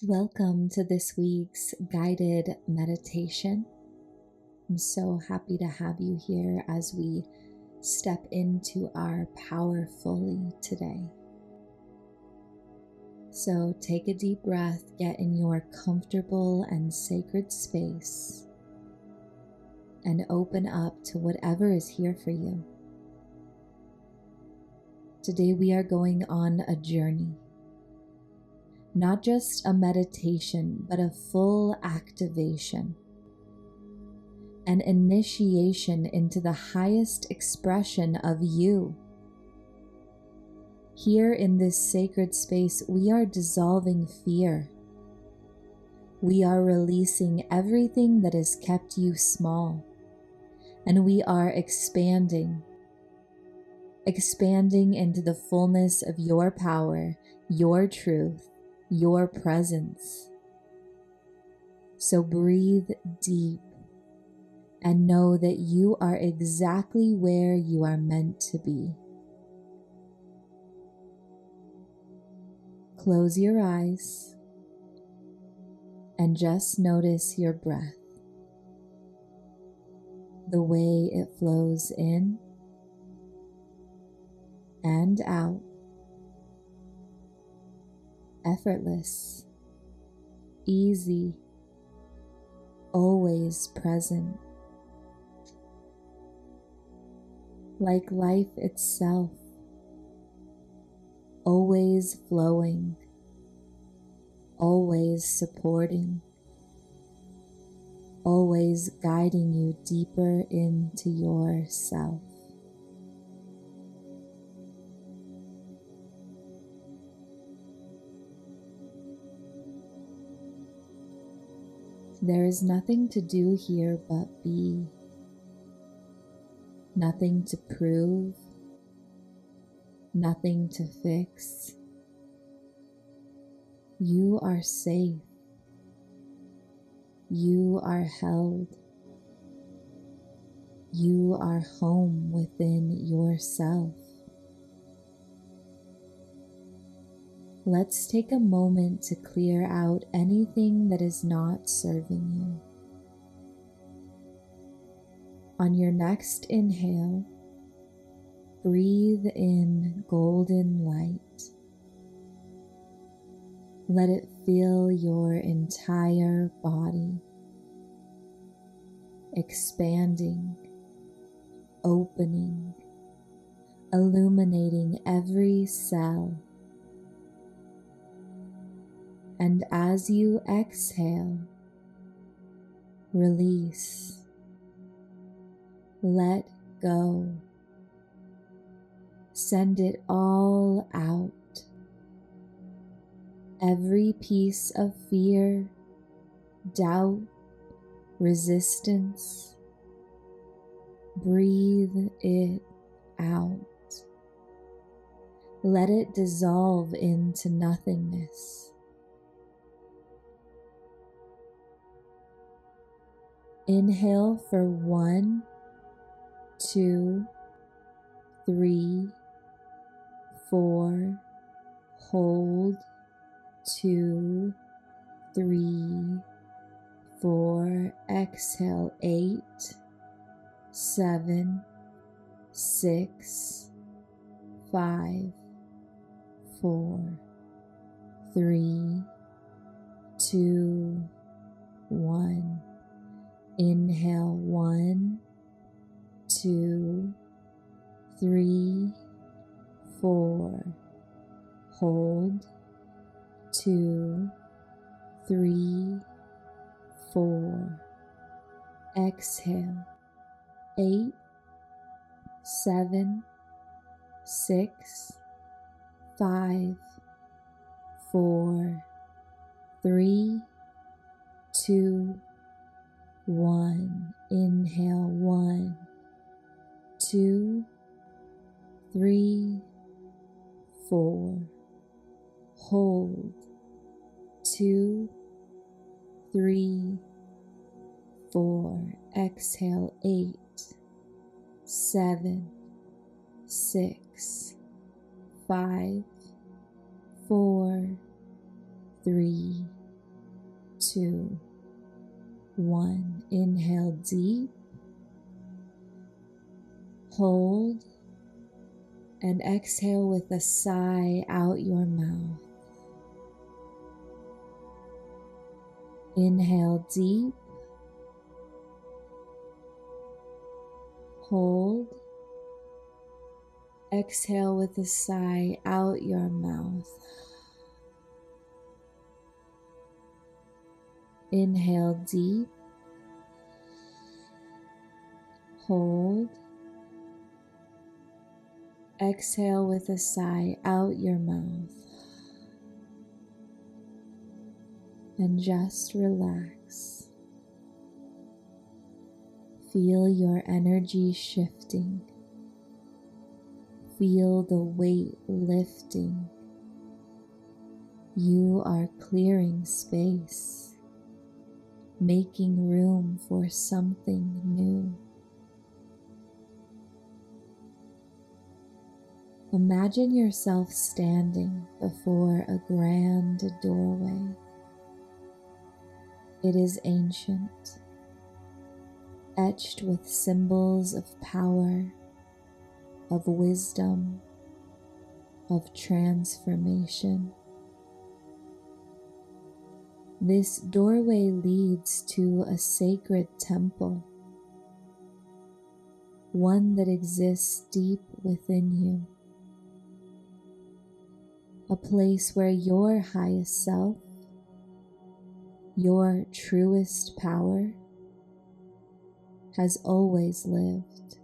Welcome to this week's guided meditation. I'm so happy to have you here as we step into our power fully today. So take a deep breath, get in your comfortable and sacred space, and open up to whatever is here for you. Today we are going on a journey. Not just a meditation, but a full activation, an initiation into the highest expression of you. Here in this sacred space, we are dissolving fear. We are releasing everything that has kept you small, and we are expanding into the fullness of your power, your truth, your presence. So breathe deep and know that you are exactly where you are meant to be. Close your eyes and just notice your breath, the way it flows in and out. Effortless, easy, always present. Like life itself, always flowing, always supporting, always guiding you deeper into yourself. There is nothing to do here but be. Nothing to prove, nothing to fix. You are safe. You are held. You are home within yourself. Let's take a moment to clear out anything that is not serving you. On your next inhale, breathe in golden light. Let it fill your entire body, expanding, opening, illuminating every cell. And as you exhale, release, let go, send it all out. Every piece of fear, doubt, resistance, breathe it out. Let it dissolve into nothingness. Inhale for 1, 2, 3, 4. Hold 2, 3, 4. Exhale 8, 7, 6, 5, 4, 3, 2, 1. Inhale 1, 2, 3, 4. Hold 2, 3, 4. Exhale 8, 7, 6, 5, 4, 3, 2, 1. Inhale 1, 2, 3, 4. Hold 2, 3, 4. Exhale 8, 7, 6, 5, 4, 3, 2, 1. Inhale deep, hold, and exhale with a sigh out your mouth. Inhale deep, hold, exhale with a sigh out your mouth. Inhale deep, hold, exhale with a sigh out your mouth. And just relax. Feel your energy shifting. Feel the weight lifting. You are clearing space, making room for something new. Imagine yourself standing before a grand doorway. It is ancient, etched with symbols of power, of wisdom, of transformation. This doorway leads to a sacred temple, one that exists deep within you, a place where your highest self, your truest power, has always lived.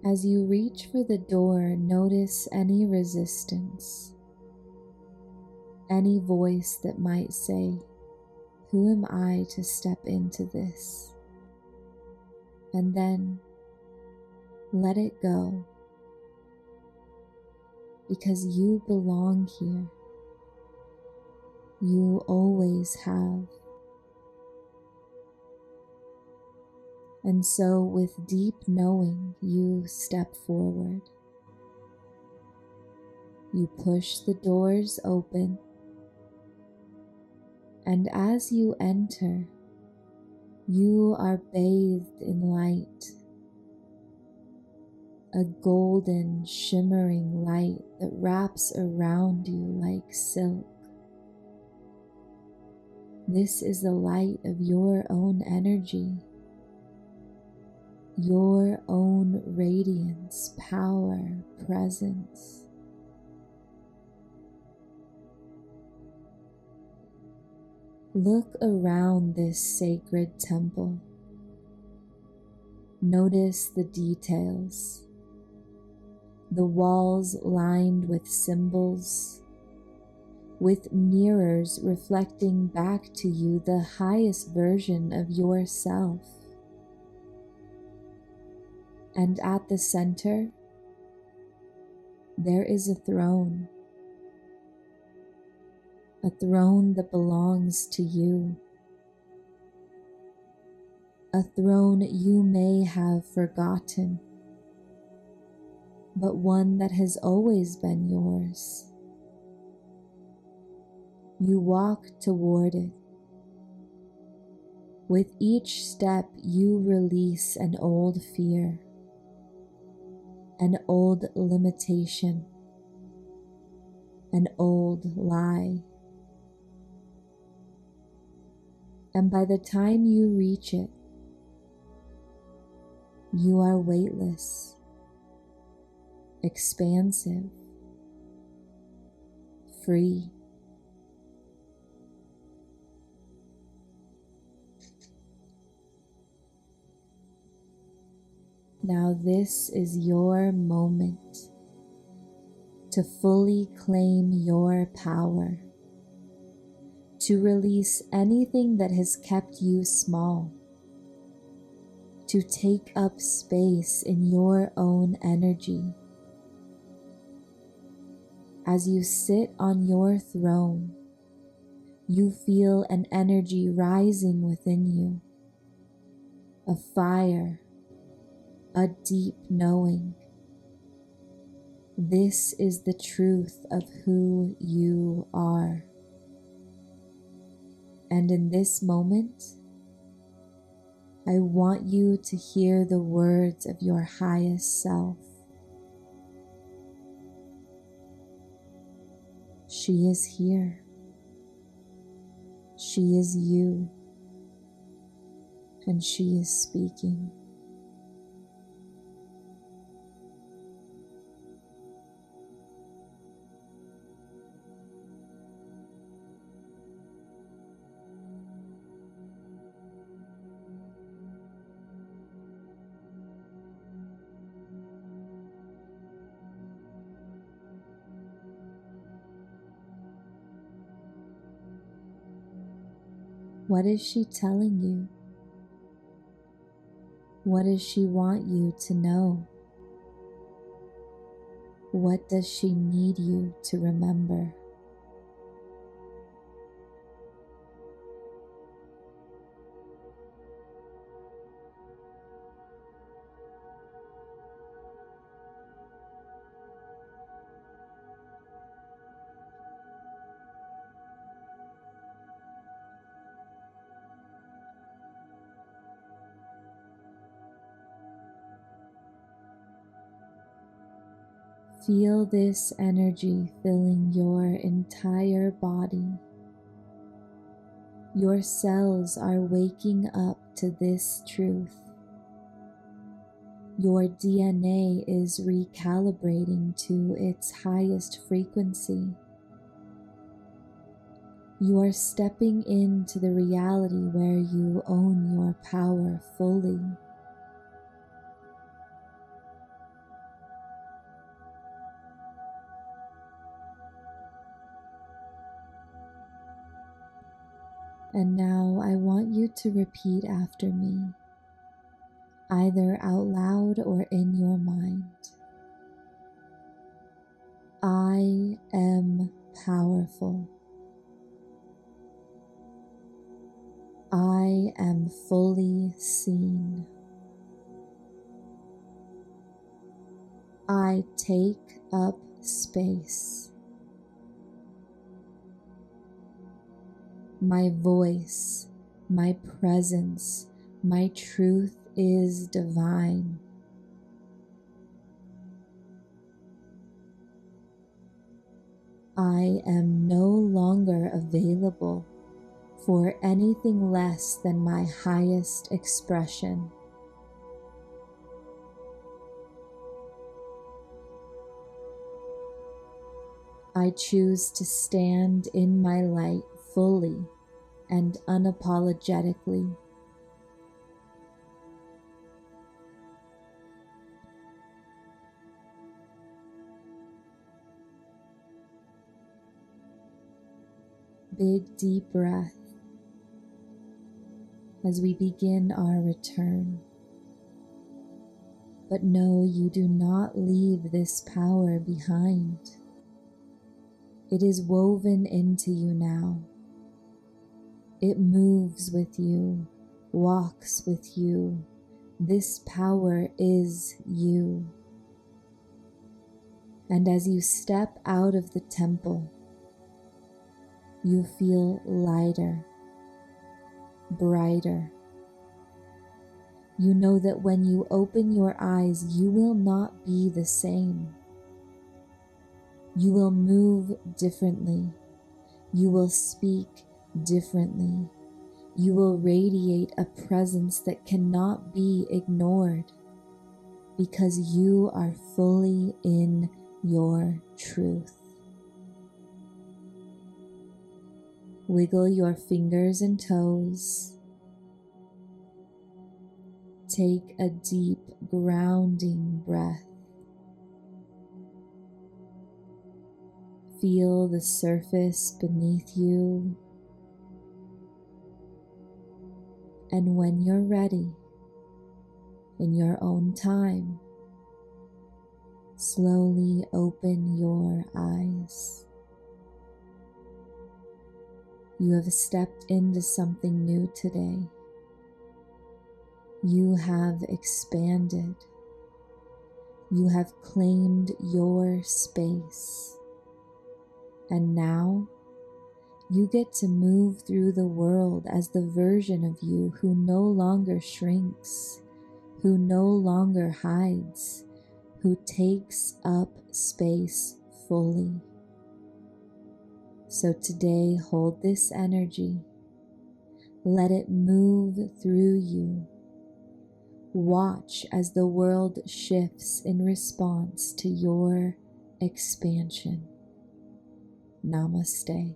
As you reach for the door, notice any resistance, any voice that might say, "Who am I to step into this?" And then let it go, because you belong here. You always have. And so with deep knowing, you step forward. You push the doors open, and as you enter, you are bathed in light, a golden, shimmering light that wraps around you like silk. This is the light of your own energy, your own radiance, power, presence. Look around this sacred temple. Notice the details. The walls lined with symbols, with mirrors reflecting back to you the highest version of yourself. And at the center, there is a throne that belongs to you, a throne you may have forgotten, but one that has always been yours. You walk toward it. With each step, you release an old fear, an old limitation, an old lie. And by the time you reach it, you are weightless, expansive, free. Now this is your moment to fully claim your power, to release anything that has kept you small, to take up space in your own energy. As you sit on your throne, you feel an energy rising within you, a fire, a deep knowing. This is the truth of who you are. And in this moment, I want you to hear the words of your highest self. She is here. She is you. And she is speaking. What is she telling you? What does she want you to know? What does she need you to remember? Feel this energy filling your entire body. Your cells are waking up to this truth. Your DNA is recalibrating to its highest frequency. You are stepping into the reality where you own your power fully. And now I want you to repeat after me, either out loud or in your mind. I am powerful. I am fully seen. I take up space. My voice, my presence, my truth is divine. I am no longer available for anything less than my highest expression. I choose to stand in my light fully and unapologetically. Big deep breath as we begin our return. But no, you do not leave this power behind. It is woven into you now. It moves with you, walks with you. This power is you. And as you step out of the temple, you feel lighter, brighter. You know that when you open your eyes, you will not be the same. You will move differently. You will speak differently. You will radiate a presence that cannot be ignored because you are fully in your truth. Wiggle your fingers and toes. Take a deep, grounding breath. Feel the surface beneath you. And when you're ready, in your own time, slowly open your eyes. You have stepped into something new today. You have expanded. You have claimed your space. And now you get to move through the world as the version of you who no longer shrinks, who no longer hides, who takes up space fully. So today, hold this energy. Let it move through you. Watch as the world shifts in response to your expansion. Namaste.